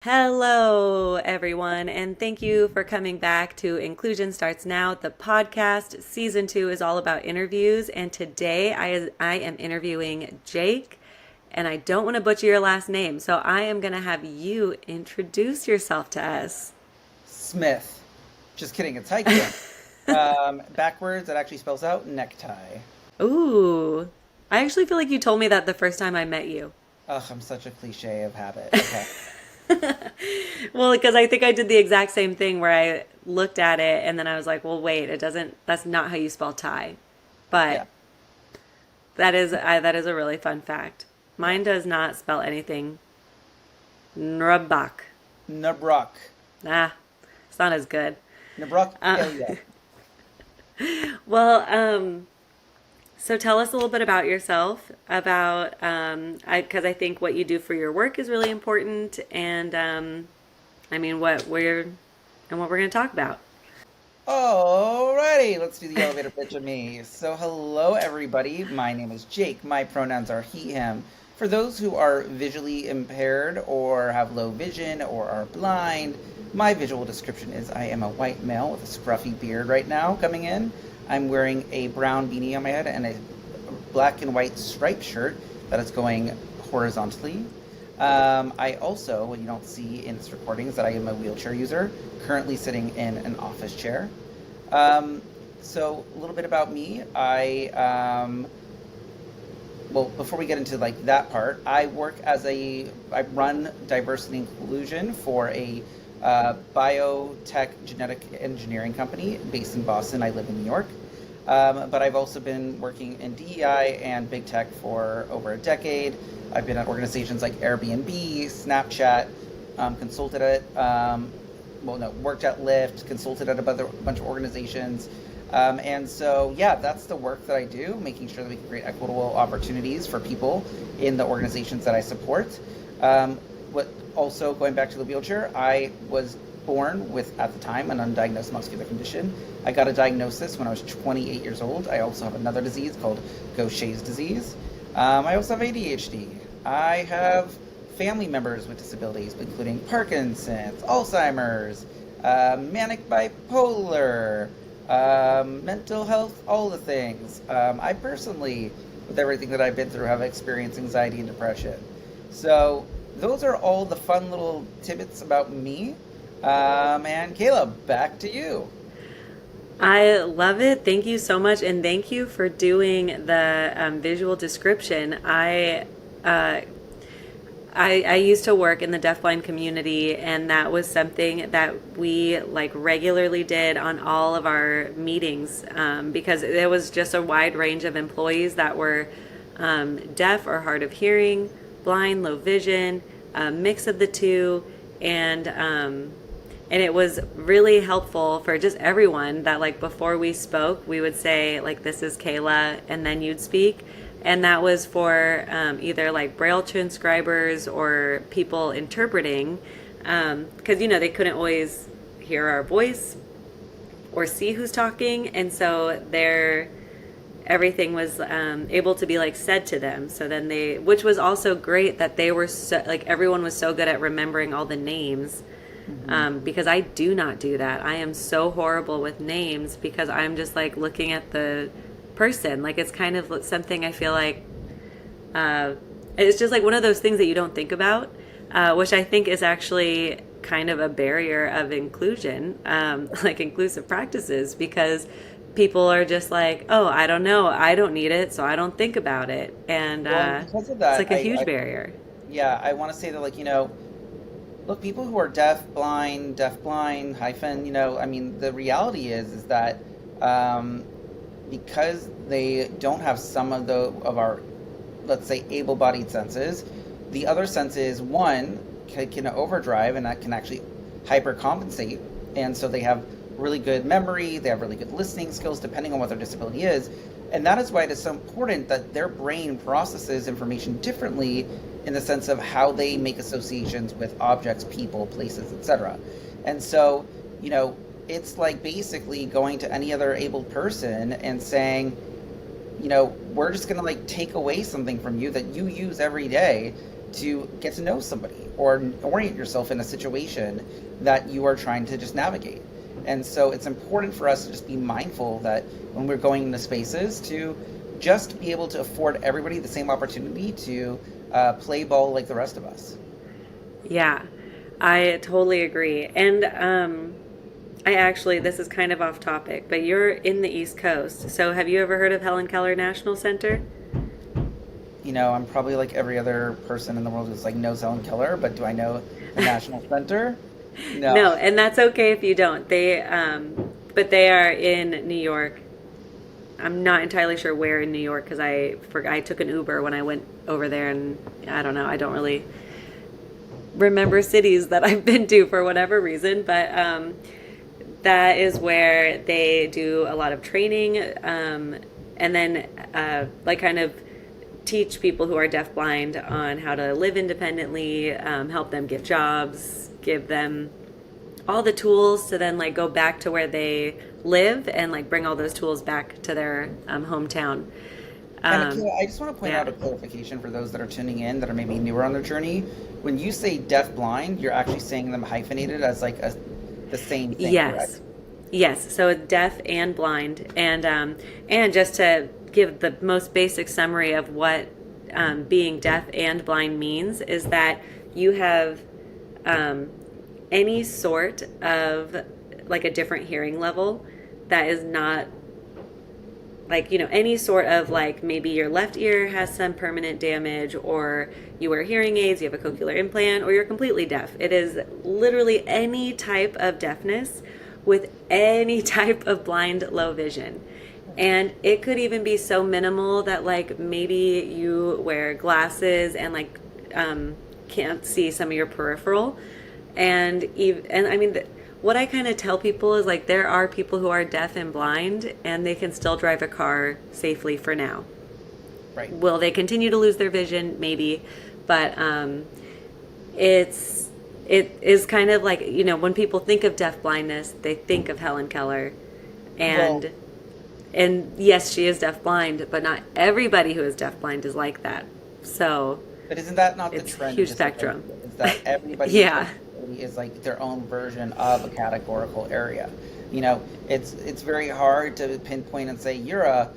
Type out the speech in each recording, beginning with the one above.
Hello, everyone, and thank you for coming back to Inclusion Starts Now, the podcast. Season 2 is all about interviews, and today I am interviewing Jake, and I don't want to butcher your last name, so I am going to have you introduce yourself to us. Smith. Just kidding, it's hiking. Backwards, that actually spells out necktie. Ooh, I actually feel like you told me that the first time I met you. Ugh, I'm such a cliche of habit. Okay. Well, because I think I did the exact same thing where I looked at it and then I was like, well, wait, it doesn't, that's not how you spell tie. Yeah, But that is a really fun fact. yeah. Mine does not spell anything. Nrabak. Nabruck. Ah, it's not as good. Nabruck, Uh, yeah, yeah. well, so tell us a little bit about yourself, about because I think what you do for your work is really important, and I mean what we're going to talk about. Alrighty, let's do the elevator pitch of me. So, hello everybody. My name is Jake. My pronouns are he, him. For those who are visually impaired or have low vision or are blind, my visual description is I am a white male with a scruffy beard right now coming in. I'm wearing a brown beanie on my head and a black and white striped shirt that is going horizontally. I also, what you don't see in this recording, is that I am a wheelchair user, currently sitting in an office chair. So a little bit about me. Well, before we get into like that part, I run diversity and inclusion for a biotech genetic engineering company based in Boston. I live in New York. But I've also been working in DEI and big tech for over a decade. I've been at organizations like Airbnb, Snapchat, consulted at, worked at Lyft, consulted at a bunch of organizations. And so, yeah, that's the work that I do, making sure that we can create equitable opportunities for people in the organizations that I support. What also, going back to the wheelchair, I was born with, at the time, an undiagnosed muscular condition. I got a diagnosis when I was 28 years old. I also have another disease called Gaucher's disease. I also have ADHD. I have family members with disabilities, including Parkinson's, Alzheimer's, manic bipolar, mental health, all the things. I personally, with everything that I've been through, have experienced anxiety and depression. So those are all the fun little tidbits about me. And Caleb, back to you. I love it. Thank you so much, and thank you for doing the visual description. Uh, I used to work in the deafblind community, and that was something that we like regularly did on all of our meetings because there was just a wide range of employees that were deaf or hard of hearing, blind, low vision, a mix of the two, and it was really helpful for just everyone that like before we spoke, we would say like, this is Kayla, and then you'd speak. And that was for either like Braille transcribers or people interpreting, because they couldn't always hear our voice or see who's talking, and so everything was able to be like said to them. So then which was also great that they were so, like everyone was so good at remembering all the names, Mm-hmm. because I do not do that. I am so horrible with names because I'm just like looking at the person. Like it's kind of something I feel like uh, it's just like one of those things that you don't think about, which I think is actually kind of a barrier of inclusion, like inclusive practices, because people are just like, oh, I don't know, I don't need it, so I don't think about it, and Well, and because of it's that, like a huge barrier. yeah, I want to say that, like, look, people who are deaf blind hyphen, I mean, the reality is that um, because they don't have some of our, let's say, able-bodied senses, the other senses, one, can overdrive, and that can actually hypercompensate, and so they have really good memory, they have really good listening skills, depending on what their disability is, and that is why it is so important that their brain processes information differently in the sense of how they make associations with objects, people, places, etc. And so, it's like basically going to any other able person and saying, we're just going to like take away something from you that you use every day to get to know somebody or orient yourself in a situation that you are trying to just navigate. And so it's important for us to just be mindful that when we're going into spaces to just be able to afford everybody the same opportunity to play ball like the rest of us. Yeah, I totally agree. And I actually, this is kind of off topic, but you're in the East Coast. So have you ever heard of Helen Keller National Center? I'm probably like every other person in the world who's like knows Helen Keller, but do I know the National Center? No. No, and that's okay if you don't. But they are in New York. I'm not entirely sure where in New York because I took an Uber when I went over there, and I don't know. I don't really remember cities that I've been to for whatever reason, but that is where they do a lot of training, and then like kind of teach people who are deafblind on how to live independently, help them get jobs, give them all the tools to then like go back to where they live and like bring all those tools back to their hometown. And Um, Akira, I just want to point yeah. out a clarification for those that are tuning in that are maybe newer on their journey. When you say deaf blind, you're actually saying them hyphenated as like the same thing, correct? Yes. Yes. So deaf and blind, and just to give the most basic summary of what being deaf and blind means is that you have um, any sort of like a different hearing level that is not like any sort of like maybe your left ear has some permanent damage or you wear hearing aids, you have a cochlear implant, or you're completely deaf. It is literally any type of deafness with any type of blind low vision. And it could even be so minimal that like maybe you wear glasses and like can't see some of your peripheral. And I mean what I kind of tell people is like there are people who are deaf and blind and they can still drive a car safely for now. Right. Will they continue to lose their vision? Maybe, but it is kind of like when people think of deaf blindness, they think of Helen Keller, Well, and and yes, she is deaf blind, but not everybody who is deaf blind is like that. So but isn't that not the it's a trend of huge disability? spectrum. Is that everybody with Yeah. disability is like their own version of a categorical area? It's very hard to pinpoint and say you're a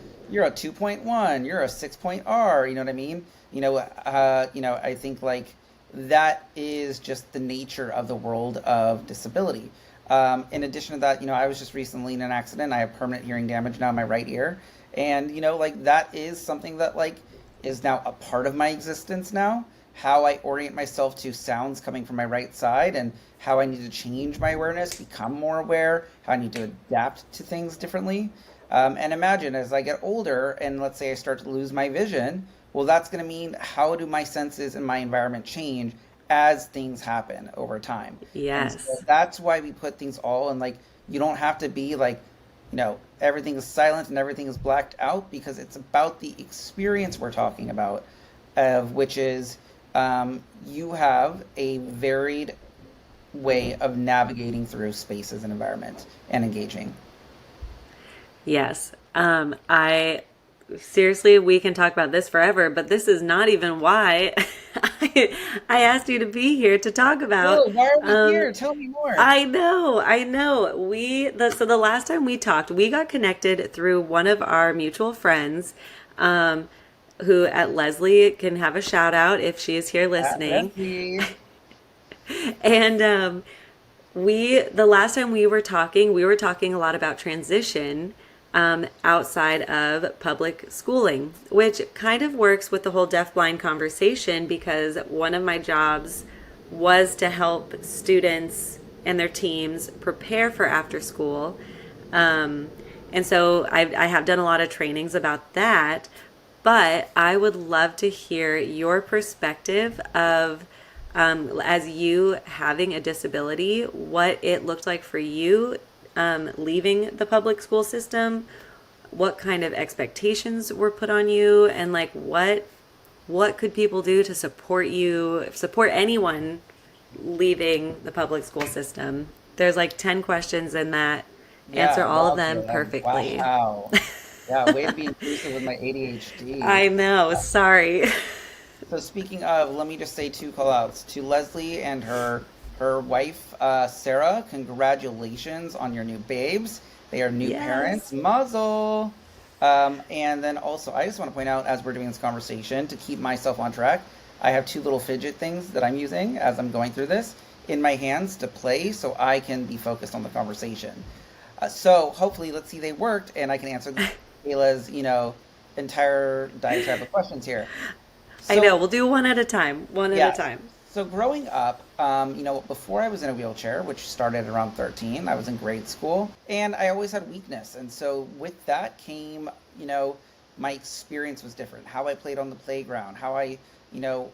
2.1, you're a 6 point R. You know what I mean? I think like that is just the nature of the world of disability. In addition to that, I was just recently in an accident. I have permanent hearing damage now in my right ear, and like that is something that like is now a part of my existence now. How I orient myself to sounds coming from my right side and how I need to change my awareness, become more aware, how I need to adapt to things differently. And imagine as I get older and let's say I start to lose my vision, well, that's going to mean how do my senses and my environment change as things happen over time. And so Yes. that's why we put things all in like, you don't have to be like, everything is silent and everything is blacked out because it's about the experience we're talking about, of which is you have a varied way of navigating through spaces and environments and engaging. Yes. I seriously, we can talk about this forever, but this is not even why I asked you to be here to talk about. Whoa, why are we Um, here? Tell me more. I know. So the last time we talked, we got connected through one of our mutual friends, um, who at Leslie can have a shout out if she is here listening. Leslie. And the last time we were talking a lot about transition outside of public schooling, which kind of works with the whole deaf-blind conversation because one of my jobs was to help students and their teams prepare for after school. And so I have done a lot of trainings about that, but I would love to hear your perspective of as you having a disability, what it looked like for you leaving the public school system, what kind of expectations were put on you, and like what could people do to support anyone leaving the public school system. There's like 10 questions in that. Answer Yeah, all of wow, them Kayla. perfectly. Wow. Yeah, way to be inclusive with my ADHD. I know, sorry. So speaking of, let me just say two call outs to Leslie and her wife, Sarah. Congratulations on your new babes. They are new parents. Yes. Mazel. And then also, I just want to point out as we're doing this conversation to keep myself on track, I have two little fidget things that I'm using as I'm going through this in my hands to play so I can be focused on the conversation. So hopefully, let's see, they worked and I can answer Kayla's, entire diatribe of questions here. I know. So We'll do one at a time. One at a yeah. time. So growing up, before I was in a wheelchair, which started around 13, I was in grade school, and I always had weakness. And so with that came, my experience was different. How I played on the playground, how I,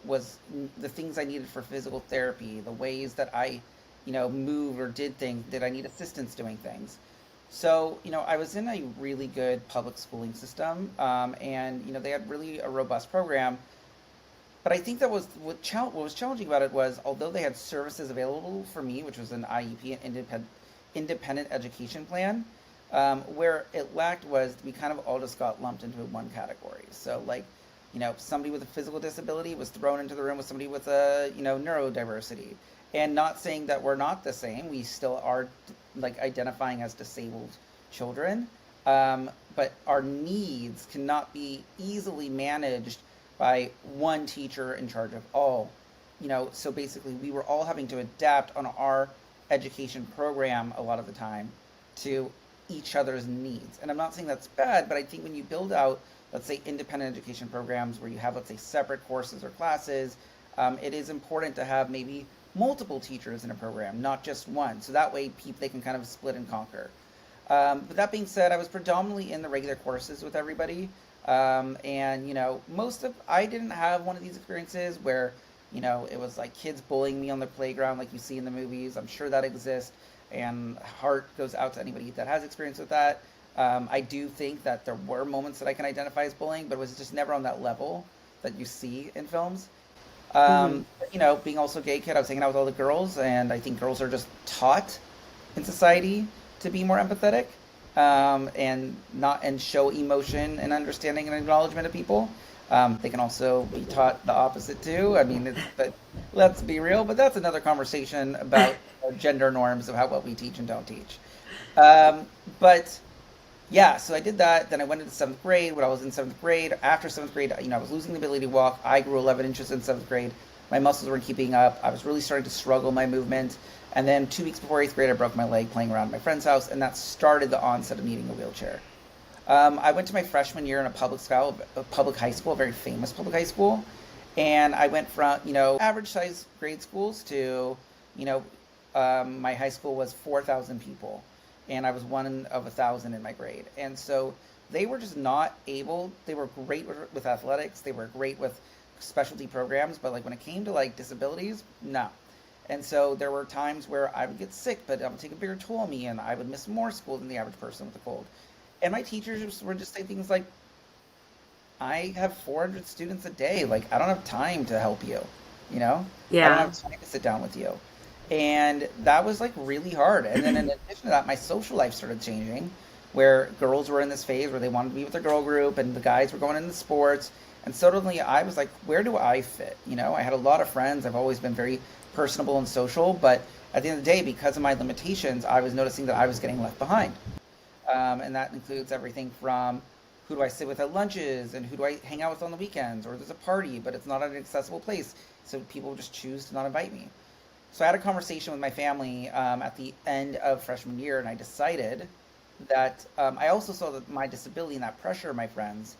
was the things I needed for physical therapy, the ways that I, moved or did things. Did I need assistance doing things? So, I was in a really good public schooling system, and, they had really a robust program, but I think that was what was challenging about it was although they had services available for me, which was an IEP, an independent education plan, where it lacked was we kind of all just got lumped into one category. So like, somebody with a physical disability was thrown into the room with somebody with a neurodiversity, and not saying that we're not the same. We still are like identifying as disabled children, but our needs cannot be easily managed by one teacher in charge of all. So basically we were all having to adapt on our education program a lot of the time to each other's needs. And I'm not saying that's bad, but I think when you build out, let's say, independent education programs where you have, let's say, separate courses or classes, it is important to have maybe multiple teachers in a program, not just one. So that way they can kind of split and conquer. But that being said, I was predominantly in the regular courses with everybody. And I didn't have one of these experiences where, it was like kids bullying me on the playground like you see in the movies. I'm sure that exists, and heart goes out to anybody that has experience with that. I do think that there were moments that I can identify as bullying, but it was just never on that level that you see in films. Hmm. Being also a gay kid, I was hanging out with all the girls, and I think girls are just taught in society to be more empathetic, and show emotion and understanding and acknowledgement of people. They can also be taught the opposite too. I mean, but let's be real. But that's another conversation about gender norms of what we teach and don't teach. But yeah, so I did that. Then I went into seventh grade. When I was in seventh grade, after seventh grade, I was losing the ability to walk. I grew 11 inches in seventh grade. My muscles weren't keeping up. I was really starting to struggle my movement. And then 2 weeks before eighth grade, I broke my leg playing around at my friend's house, and that started the onset of needing a wheelchair. I went to my freshman year in a public high school, a very famous public high school, and I went from average size grade schools to you know my high school was 4,000 people, and I was one of 1,000 in my grade, and so they were just not able. They were great with athletics, they were great with specialty programs, but like when it came to like disabilities, no. And so there were times where I would get sick, but it would take a bigger toll on me, and I would miss more school than the average person with a cold. And my teachers were just saying things like, I have 400 students a day. Like, I don't have time to help you. You know, I don't Yeah. have time to sit down with you. And that was like really hard. And then in addition to that, my social life started changing, where girls were in this phase where they wanted to be with their girl group and the guys were going into sports. And suddenly I was like, where do I fit? I had a lot of friends. I've always been very personable and social. But at the end of the day, because of my limitations, I was noticing that I was getting left behind. And that includes everything from who do I sit with at lunches and who do I hang out with on the weekends, or there's a party but it's not at an accessible place, so people just choose to not invite me. So I had a conversation with my family at the end of freshman year, and I decided that I also saw that my disability and that pressure of my friends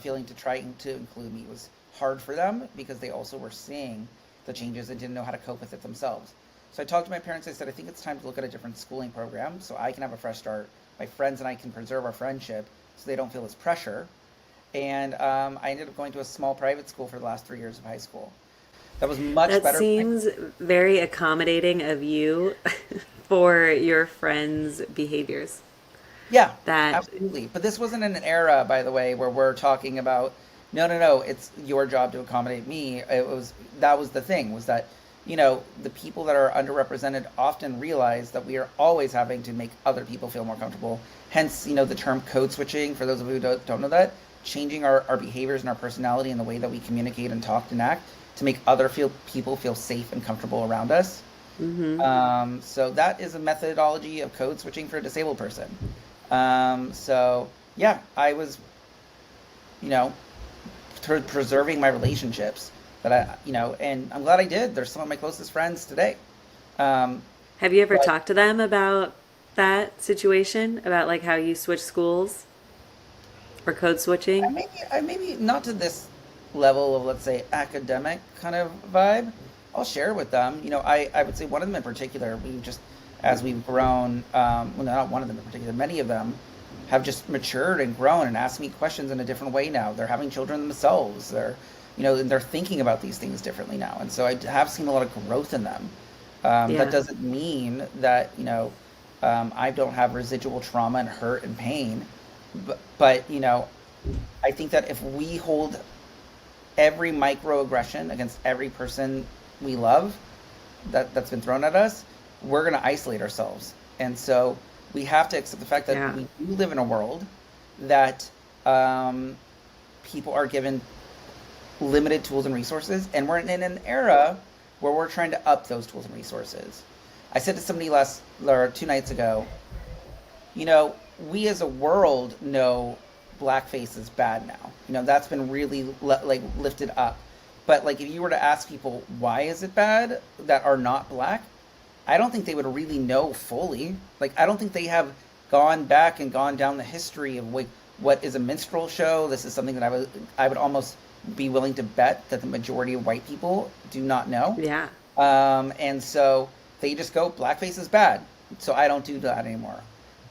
feeling to try to include me was hard for them because they also were seeing the changes and didn't know how to cope with it themselves. So I talked to my parents. I said, I think it's time to look at a different schooling program so I can have a fresh start. My friends and I can preserve our friendship so they don't feel this pressure. And I ended up going to a small private school for the last 3 years of high school. That was much That better for my. seems very accommodating of you for your friends' behaviors. Yeah, That, absolutely. But this wasn't in an era, by the way, where we're talking about no, no, no, it's your job to accommodate me. It was that was the thing was that the people that are underrepresented often realize that we are always having to make other people feel more comfortable. Hence, the term code switching. For those of you who don't know that, changing our behaviors and our personality and the way that we communicate and talk and act to make other people feel safe and comfortable around us. Mm-hmm. So that is a methodology of code switching for a disabled person. So yeah, I was, you know, preserving my relationships that and I'm glad I did. They're some of my closest friends today. Um, Have you ever but talked to them about that situation, about like how you switch schools or code I switching? maybe, I maybe not to this level of, let's say, academic kind of vibe. I'll share with them. I would say one of them in particular, as we've grown, well, not one of them in particular, many of them have just matured and grown and asked me questions in a different way now. They're having children themselves. And they're thinking about these things differently now. And so I have seen a lot of growth in them. That Yeah. doesn't mean that, I don't have residual trauma and hurt and pain. But I think that if we hold every microaggression against every person we love that's been thrown at us, we're going to isolate ourselves. And so we have to accept the fact that Yeah. we do live in a world that people are given limited tools and resources, and we're in an era where we're trying to up those tools and resources. I said to somebody 2 nights ago, we as a world know blackface is bad now. That's been really lifted up. But like, if you were to ask people why is it bad that are not black, I don't think they would really know fully. Like, I don't think they have gone back and gone down the history of what is a minstrel show. This is something that I would almost be willing to bet that the majority of white people do not know. Yeah. And so they just go, blackface is bad, so I don't do that anymore.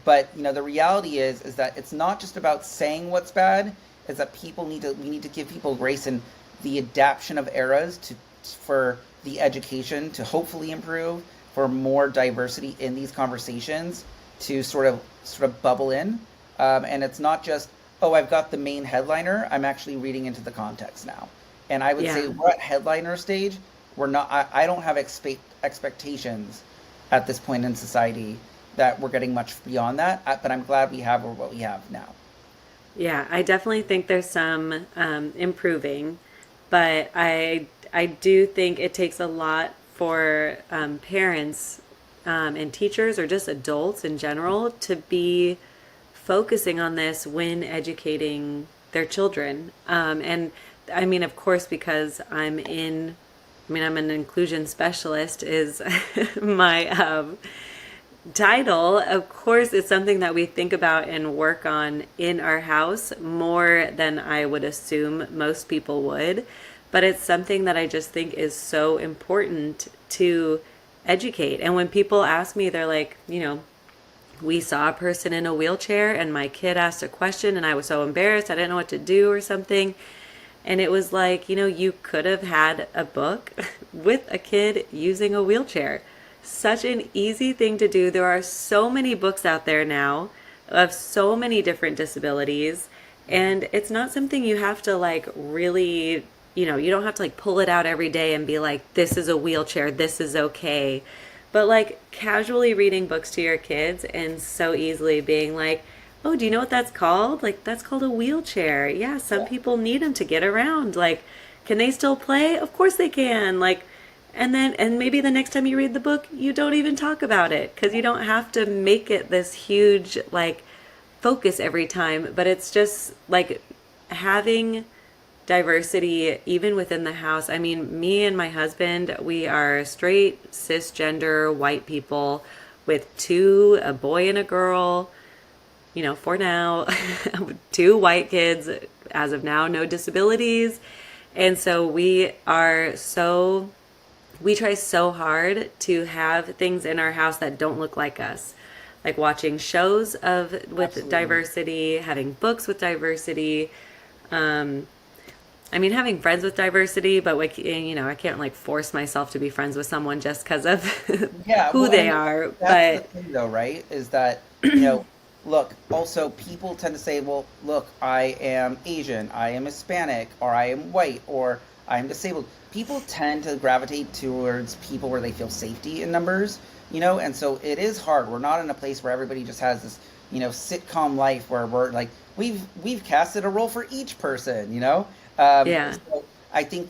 But the reality is that it's not just about saying what's bad. It's that we need to give people grace in the adaptation of eras for the education to hopefully improve, for more diversity in these conversations to sort of bubble in. And it's not just, oh, I've got the main headliner. I'm actually reading into the context now. And I would say Yeah. we're at headliner stage. We're not. I don't have expectations at this point in society that we're getting much beyond that. But I'm glad we have what we have now. Yeah, I definitely think there's some improving, but I do think it takes a lot for parents and teachers or just adults in general to be focusing on this when educating their children. And I mean, of course, because I'm an inclusion specialist is my title. Of course, it's something that we think about and work on in our house more than I would assume most people would. But it's something that I just think is so important to educate. And when people ask me, they're like, we saw a person in a wheelchair and my kid asked a question and I was so embarrassed. I didn't know what to do or something. And it was like, you could have had a book with a kid using a wheelchair. Such an easy thing to do. There are so many books out there now of so many different disabilities. And it's not something you have to like really, you don't have to like pull it out every day and be like, this is a wheelchair, this is okay. But like casually reading books to your kids and so easily being like, oh, do you know what that's called? Like, that's called a wheelchair. Yeah, some people need them to get around. Like, can they still play? Of course they can. Like, and maybe the next time you read the book, you don't even talk about it because you don't have to make it this huge, like, focus every time. But it's just like having diversity even within the house. I mean, me and my husband, we are straight, cisgender, white people with a boy and a girl. For now, 2 white kids, as of now, no disabilities. And so we try so hard to have things in our house that don't look like us. Like watching shows with Absolutely. diversity, having books with diversity. I mean, having friends with diversity, but like, I can't like force myself to be friends with someone just because of Yeah, who well, they and are. that's the But thing, though, right? Is that, look, also people tend to say, well, look, I am Asian, I am Hispanic, or I am white, or I am disabled. People tend to gravitate towards people where they feel safety in numbers, and so it is hard. We're not in a place where everybody just has this, sitcom life where we're like we've casted a role for each person, Yeah. so I think,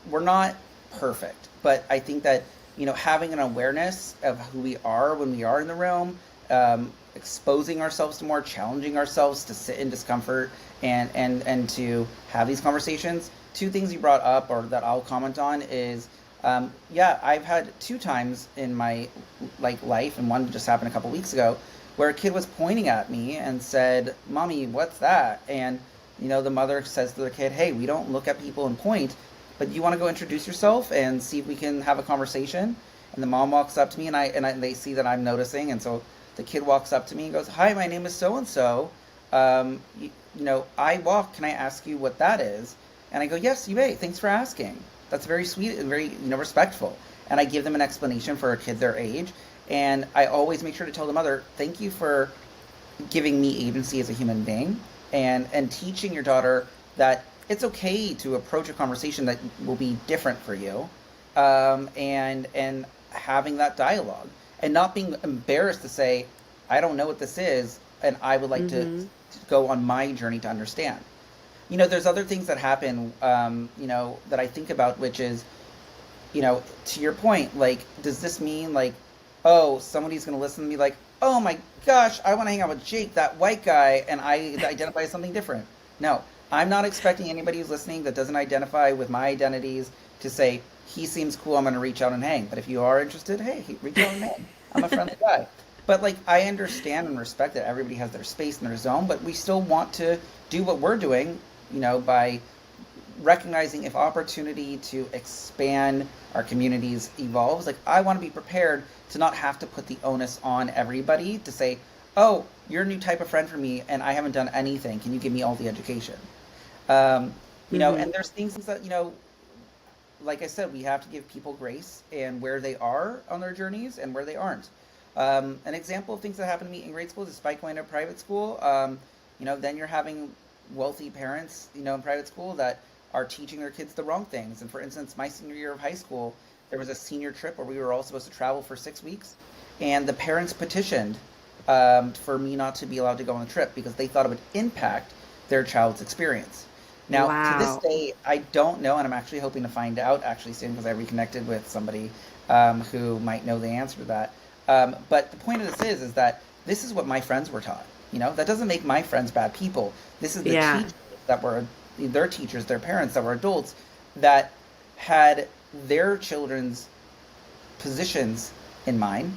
we're not perfect, but I think that, having an awareness of who we are when we are in the realm, exposing ourselves to more, challenging ourselves to sit in discomfort and to have these conversations. Two things you brought up, or that I'll comment on, is yeah, I've had two times in my life, and one just happened a couple weeks ago, where a kid was pointing at me and said, "Mommy, what's that?" And the mother says to the kid, "Hey, we don't look at people and point, but you want to go introduce yourself and see if we can have a conversation?" And the mom walks up to me, and they see that I'm noticing, and so the kid walks up to me and goes, "Hi, my name is so and so. I walk. Can I ask you what that is?" And I go, "Yes, you may. Thanks for asking. That's very sweet and very, respectful." And I give them an explanation for a kid their age. And I always make sure to tell the mother, "Thank you for giving me agency as a human being, and teaching your daughter that it's okay to approach a conversation that will be different for you, and having that dialogue, and not being embarrassed to say, I don't know what this is, and I would like to go on my journey to understand." There's other things that happen, that I think about, which is, to your point, like, does this mean, like, oh, somebody's going to listen to me like, "Oh my gosh, I want to hang out with Jake, that white guy, and I identify as something different"? No, I'm not expecting anybody who's listening that doesn't identify with my identities to say, "He seems cool, I'm going to reach out and hang." But if you are interested, hey, reach out and hang. I'm a friendly guy. But, like, I understand and respect that everybody has their space and their zone, but we still want to do what we're doing, by recognizing if opportunity to expand our communities evolves. Like, I want to be prepared to not have to put the onus on everybody to say, "Oh, you're a new type of friend for me, and I haven't done anything. Can you give me all the education?" And there's things that, like I said, we have to give people grace and where they are on their journeys and where they aren't. An example of things that happened to me in grade school, despite going to private school, then you're having wealthy parents, in private school that are teaching their kids the wrong things. And for instance, my senior year of high school, there was a senior trip where we were all supposed to travel for 6 weeks, and the parents petitioned for me not to be allowed to go on the trip because they thought it would impact their child's experience. Now, to this Wow. day, I don't know, and I'm actually hoping to find out actually soon because I reconnected with somebody who might know the answer to that. But the point of this is that this is what my friends were taught. That doesn't make my friends bad people. This is the Yeah. teachers that were their teachers, their parents that were adults that had their children's positions in mind,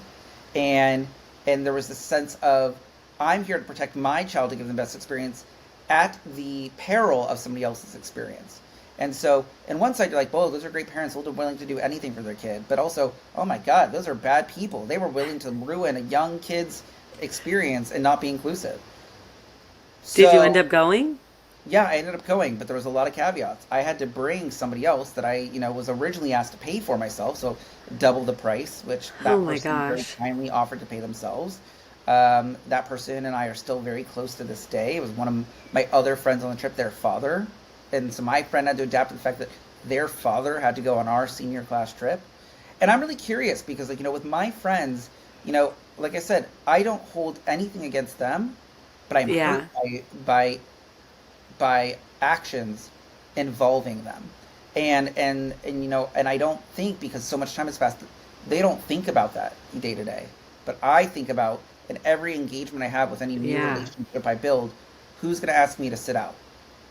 and there was this sense of, I'm here to protect my child to give them the best experience at the peril of somebody else's experience. And so, in one side, you're like, "Whoa, those are great parents. Those are willing to do anything for their kid." But also, oh my God, those are bad people. They were willing to ruin a young kid's experience and not be inclusive. Did you end So, up going? yeah, I ended up going, but there was a lot of caveats. I had to bring somebody else that I, was originally asked to pay for myself, so double the price, which Oh that my person very gosh. kindly offered to pay themselves. That person and I are still very close to this day. It was one of my other friends on the trip, their father. And so my friend had to adapt to the fact that their father had to go on our senior class trip. And I'm really curious because, like, with my friends, like I said, I don't hold anything against them, but I'm hurt Yeah. by actions involving them. And I don't think, because so much time has passed, they don't think about that day to day. But I think about, in every engagement I have with any new Yeah. relationship I build, who's going to ask me to sit out,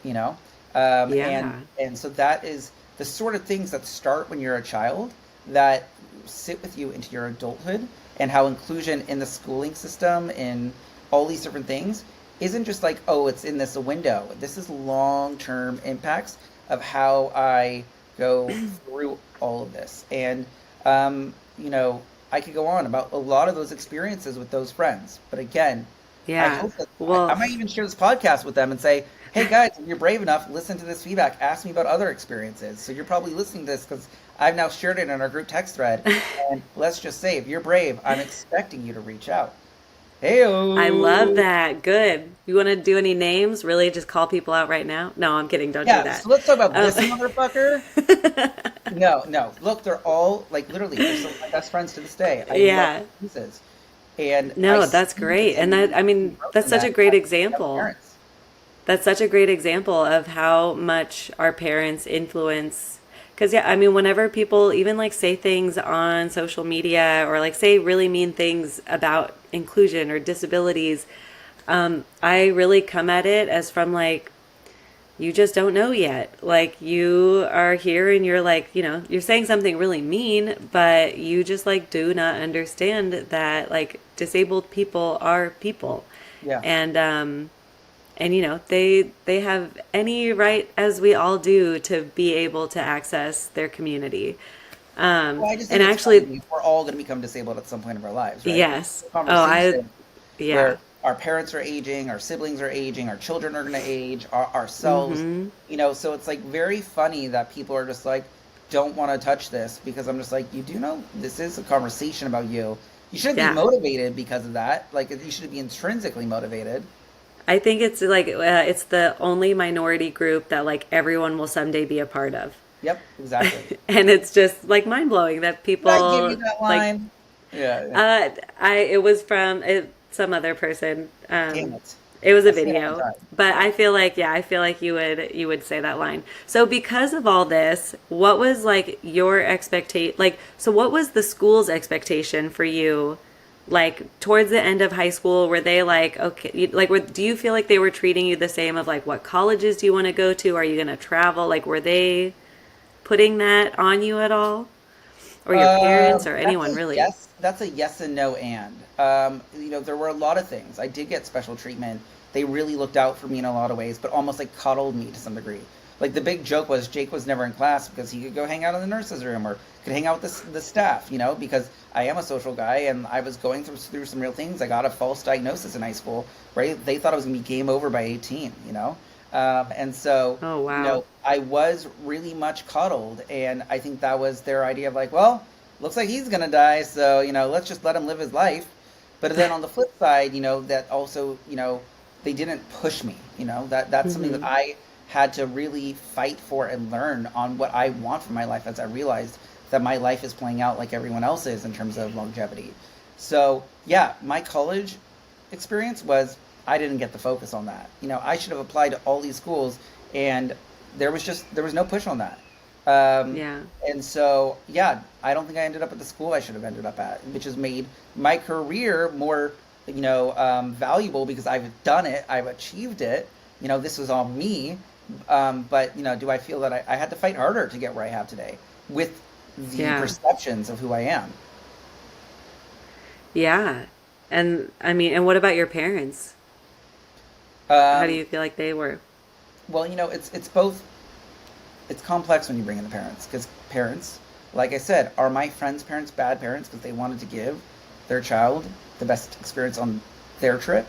you know? Um, and Yeah. and so that is the sort of things that start when you're a child that sit with you into your adulthood, and how inclusion in the schooling system, in all these different things, isn't just like, oh, it's in this window. This is long-term impacts of how I go through all of this. And, um, you know, I could go on about a lot of those experiences with those friends. But again, I Yeah. hope that I Well, might even share this podcast with them and say, hey guys, if you're brave enough, listen to this feedback. Ask me about other experiences. So you're probably listening to this because I've now shared it in our group text thread. And let's just say, if you're brave, I'm expecting you to reach out. I love Heyo. that. Good. You want to do any names? Really, just call people out right now? No, I'm kidding. Don't do Yeah, that. so let's talk about Um, this motherfucker. No, no. Look, they're all like literally, they're some of my best friends to this day. I love yeah. their pieces. And I No, see that's great. And that, I the mean, growth that's in such a that great as young example. parents. That's such a great example of how much our parents influence. Because, yeah, I mean, whenever people even like say things on social media or like say really mean things about inclusion or disabilities, I really come at it as from like, you just don't know yet. Like, you are here and you're like, you're saying something really mean, but you just like do not understand that like disabled people are people. Yeah. And, they have any right as we all do to be able to access their community. Well, I just think And it's funny actually, because we're all going to become disabled at some point of our lives, right? yes. The Oh, I conversation yeah. where our parents are aging, our siblings are aging, our children are going to age, ourselves, Mhm. so it's like very funny that people are just like, don't want to touch this because I'm just like, you do know this is a conversation about you. You shouldn't be Yeah. motivated because of that. Like, you should be intrinsically motivated. I think it's like it's the only minority group that like everyone will someday be a part of. Yep, exactly. And it's just like mind-blowing that Did I give you people that like line? Yeah, yeah. I it was from some other person. Damn it. It was a I say it all the video, time. but Yeah. I feel like I feel like you would say that line. So because of all this, what was like your expectation? Like, so what was the school's expectation for you? Like towards the end of high school, were they like okay? Like, do you feel like they were treating you the same of like what colleges do you want to go to? Are you going to travel? Like, were they putting that on you at all, or your parents, or That's anyone a really? yes. That's a yes and no and. There were a lot of things. I did get special treatment. They really looked out for me in a lot of ways, but almost like coddled me to some degree. Like the big joke was Jake was never in class because he could go hang out in the nurse's room or could hang out with the staff, because I am a social guy and I was going through some real things. I got a false diagnosis in high school, right? They thought I was gonna be game over by 18. And so, Oh wow. I was really much coddled, and I think that was their idea of like, well, looks like he's gonna die, so let's just let him live his life. But then on the flip side, that also, they didn't push me. That's something that Hmm. I had to really fight for and learn on what I want for my life as I realized that my life is playing out like everyone else's in terms of longevity. So yeah, my college experience was I didn't get the focus on that. I should have applied to all these schools, and there was no push on that. Um, Yeah. and so yeah, I don't think I ended up at the school I should have ended up at, which has made my career more valuable because I've done it, I've achieved it. This was all me. But do I feel that I had to fight harder to get where I have today with the Yeah. perceptions of who I am? Yeah. And I mean, and what about your parents? How do Um, you feel like they were? well, it's both. It's complex when you bring in the parents because parents, like I said, are my friends' parents bad parents because they wanted to give their child the best experience on their trip,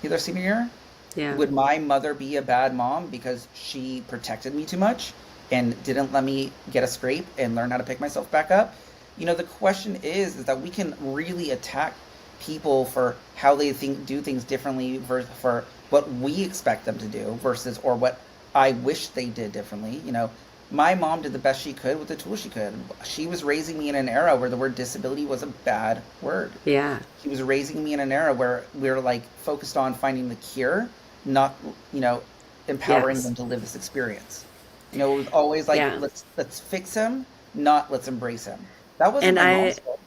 their senior year? Yeah. Would my mother be a bad mom because she protected me too much and didn't let me get a scrape and learn how to pick myself back up? The question is that we can really attack people for how they do things differently for what we expect them to do versus or what I wish they did differently. My mom did the best she could with the tools she could. She was raising me in an era where the word disability was a bad word. Yeah. He was raising me in an era where we are like focused on finding the cure, not empowering Yes. them to live this experience. It was always like Yeah. let's fix him, not let's embrace him. That wasn't And my mom's fault.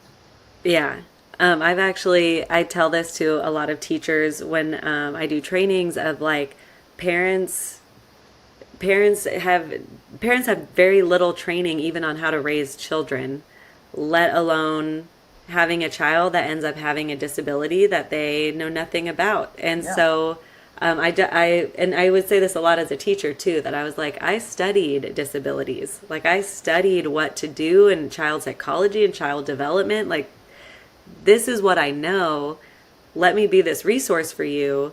yeah. I tell this to a lot of teachers when I do trainings of like parents parents have parents have very little training even on how to raise children, let alone having a child that ends up having a disability that they know nothing about. And Yeah, so I would say this a lot as a teacher too, that I was like, I studied disabilities. Like I studied what to do in child psychology and child development. Like this is what I know. Let me be this resource for you.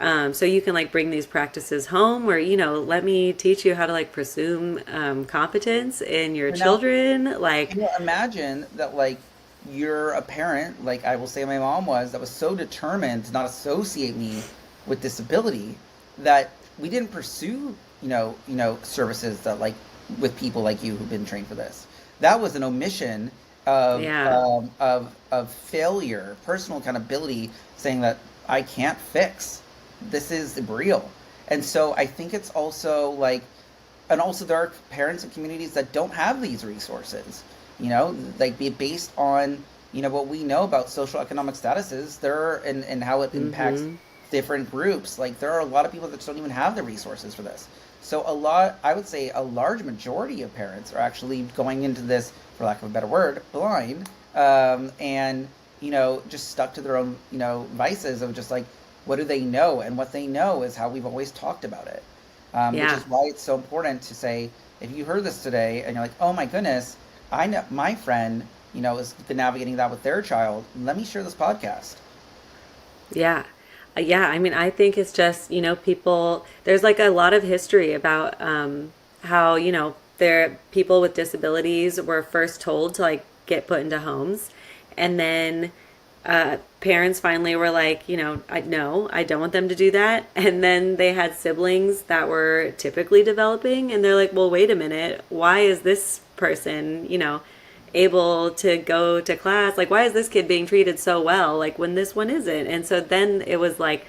So you can like bring these practices home, or let me teach you how to like presume competence in your but now children. Like, can you imagine that, like, you're a parent, like I will say my mom was, that was so determined to not associate me with disability that we didn't pursue, services that like with people like you who've been trained for this. That was an omission, Yeah. of failure, personal accountability, saying that I can't fix. This is real. And so I think it's also like, and also there are parents and communities that don't have these resources, like be based on, what we know about social economic statuses there, and how it impacts Mm-hmm. different groups. Like there are a lot of people that just don't even have the resources for this. So a lot, I would say a large majority of parents are actually going into this, for lack of a better word, blind, and just stuck to their own, vices of just like, what do they know? And what they know is how we've always talked about it, which Yeah. is why it's so important to say, if you heard this today and you're like, oh my goodness, I know my friend, is navigating that with their child. Let me share this podcast. Yeah. Yeah. I mean, I think it's just, people, there's like a lot of history about how, there people with disabilities were first told to like get put into homes. And then parents finally were like, no, I don't want them to do that. And then they had siblings that were typically developing. And they're like, well, wait a minute. Why is this person, able to go to class? Like, why is this kid being treated so well? Like, when this one isn't? And so then it was like,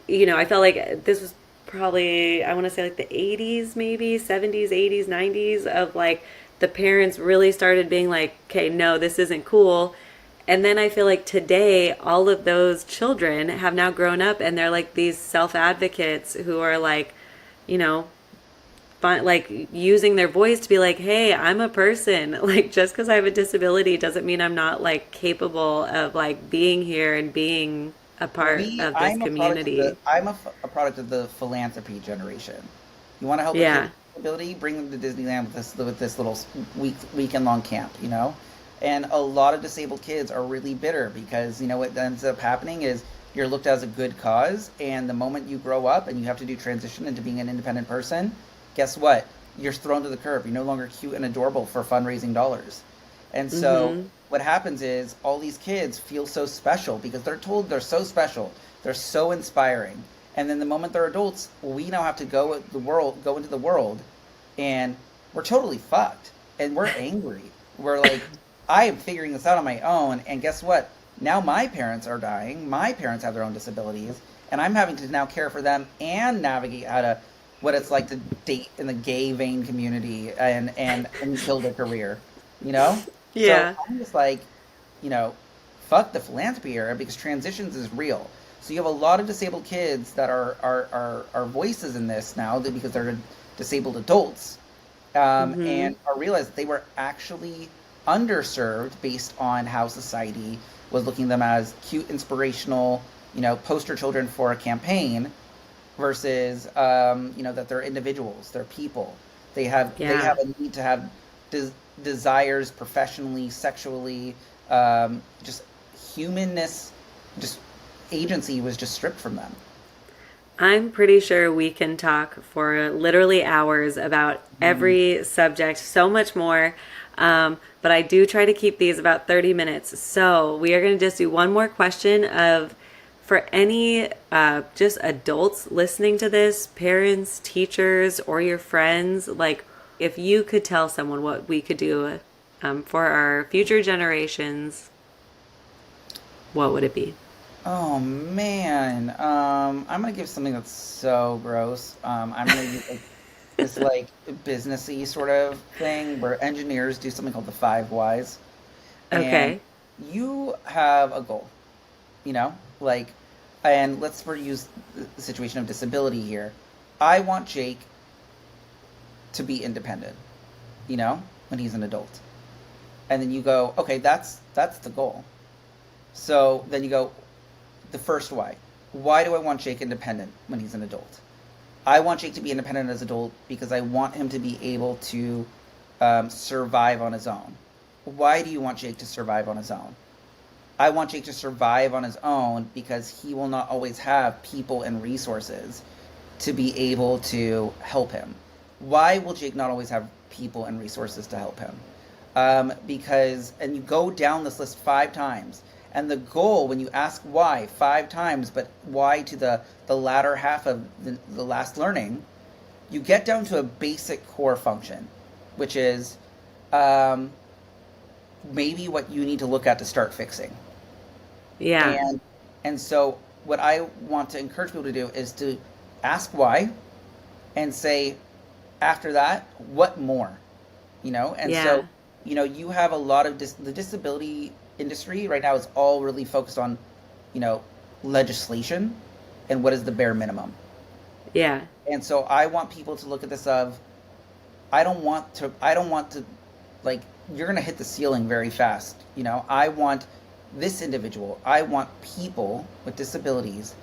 I felt like this was probably, I want to say like the 80s, maybe 70s, 80s, 90s, of like the parents really started being like, okay, no, this isn't cool. And then I feel like today, all of those children have now grown up and they're like these self advocates who are like, you know, like using their voice to be like, hey, I'm a person. Like, just because I have a disability doesn't mean I'm not like capable of like being here and being a part We of this I'm a product of the community. I'm a product of the philanthropy generation. You want to help a kid Yeah. with disability? Bring them to Disneyland with this little weekend long camp. And a lot of disabled kids are really bitter because what ends up happening is you're looked at as a good cause, and the moment you grow up and you have to do transition into being an independent person, guess what? You're thrown to the curb. You're no longer cute and adorable for fundraising dollars. And so Mm-hmm. what happens is all these kids feel so special because they're told they're so special, they're so inspiring. And then the moment they're adults, we now have to go into the world, and we're totally fucked. And we're angry. We're like, I am figuring this out on my own, and guess what? Now my parents are dying. My parents have their own disabilities, and I'm having to now care for them and navigate how to what it's like to date in the gay vein community and build a career, you know? So Yeah. I'm just like, you know, fuck the philanthropy era because transitions is real. So you have a lot of disabled kids that are voices in this now because they're disabled adults, Mm-hmm. and are realize that they were actually underserved based on how society was looking at them as cute, inspirational, poster children for a campaign versus that they're individuals, they're people. They have Yeah. a need to have des- desires professionally, sexually, just humanness, just agency was just stripped from them. I'm pretty sure we can talk for literally hours about Mm. every subject, so much more. But I do try to keep these about 30 minutes. So we are going to just do one more question of for any just adults listening to this, parents, teachers, or your friends, like if you could tell someone what we could do for our future generations, what would it be? Oh man, I'm gonna give something that's so gross. I'm gonna use like this like businessy sort of thing where engineers do something called the five whys, and Okay. you have a goal, you know, like, and let's use the situation of disability here. I want Jake to be independent, when he's an adult, and then you go, okay, that's the goal. So then you go, the first why. Why do I want Jake independent when he's an adult? I want Jake to be independent as an adult because I want him to be able to survive on his own. Why do you want Jake to survive on his own? I want Jake to survive on his own because he will not always have people and resources to be able to help him. Why will Jake not always have people and resources to help him? Because, and you go down this list 5 times, and the goal when you ask why 5 times, but why to the latter half of the last learning, you get down to a basic core function, which is, um, maybe what you need to look at to start fixing. Yeah. And and so what I want to encourage people to do is to ask why and say after that, what more? And Yeah. so, you have a lot of the disability industry right now is all really focused on, you know, legislation and what is the bare minimum. Yeah. And so I want people to look at this of I don't want to like you're going to hit the ceiling very fast. I want this individual, I want people with disabilities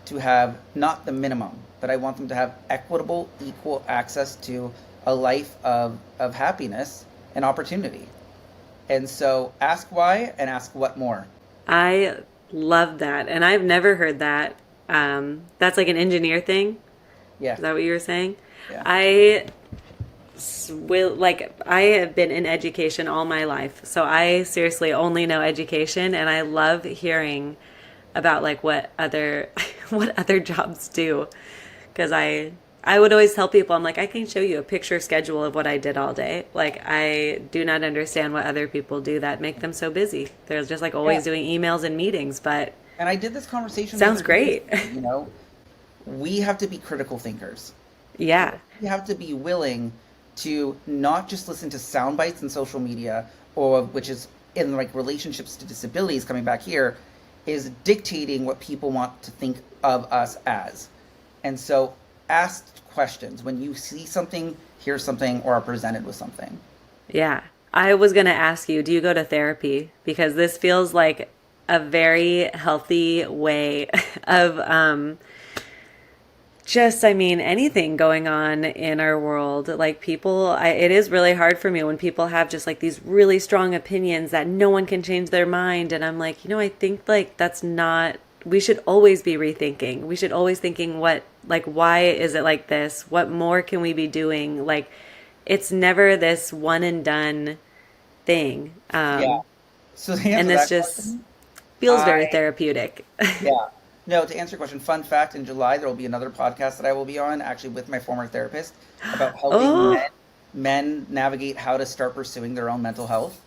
to have not the minimum, but I want them to have equitable, equal access to a life of happiness and opportunity. And so ask why and ask what more. I love that. And I've never heard that. That's like an engineer thing. Yeah. Is that what you were saying? Yeah. I have been in education all my life. So I seriously only know education, and I love hearing about like what other what other jobs do, because I would always tell people, I'm like, I can show you a picture schedule of what I did all day. Like, I do not understand what other people do that make them so busy. They're just like Yeah. always doing emails and meetings, but And I did this conversation the sounds other day. great. We have to be critical thinkers. Yeah. We have to be willing to not just listen to sound bites in social media, or which is in like relationships to disabilities coming back here, is dictating what people want to think of us as. And so ask questions when you see something, hear something, or are presented with something. Yeah. I was going to ask you, do you go to therapy? Because this feels like a very healthy way of I mean, anything going on in our world. Like it is really hard for me when people have just like these really strong opinions that no one can change their mind. And I'm like, I think like that's not, we should always be rethinking. We should always thinking why is it like this? What more can we be doing? Like, it's never this one and done thing. Yeah. So to And answer this that just question, feels very I therapeutic. yeah. No, to answer your question, fun fact, in July there will be another podcast that I will be on, actually with my former therapist, about helping Oh, men navigate how to start pursuing their own mental health.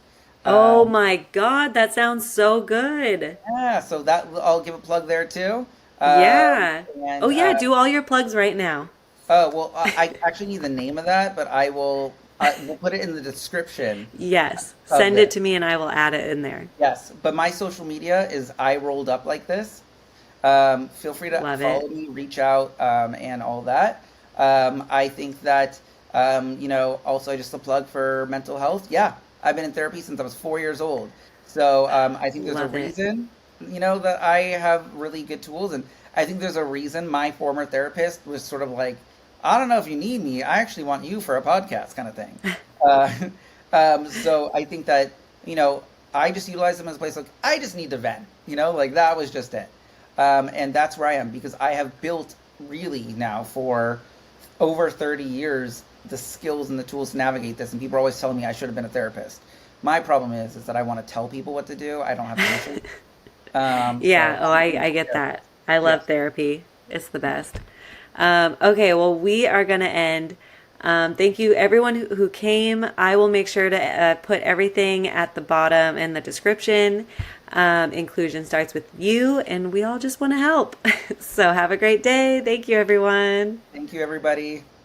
oh Um, my God, that sounds so good. yeah, so that I'll give a plug there too. Yeah. Oh And yeah, do all your plugs right now. oh well, I actually need the name of that, but we'll put it in the description Yes. of Send it this. to me and I will add it in there. Yes, but my social media is I rolled up like this. Feel free to Love it. follow me, reach out, and all that. I think that, also just a plug for mental health. Yeah, I've been in therapy since I was 4 years old. So I think there's a Love it. reason, that I have really good tools. And I think there's a reason my former therapist was sort of like, I don't know if you need me. I actually want you for a podcast kind of thing. Uh, so I think that, I just utilize them as a place like, I just need to vent, like that was just it. And that's where I am because I have built really now for over 30 years the skills and the tools to navigate this. And people are always telling me I should have been a therapist. My problem is that I want to tell people what to do. I don't have patience. Yeah, So oh, I'm I a get that. therapist. I Yes. love therapy. It's the best. Okay, well, we are going to end. Thank you, everyone who came. I will make sure to put everything at the bottom in the description. Inclusion starts with you, and we all just want to help. So have a great day. Thank you, everyone. Thank you, everybody.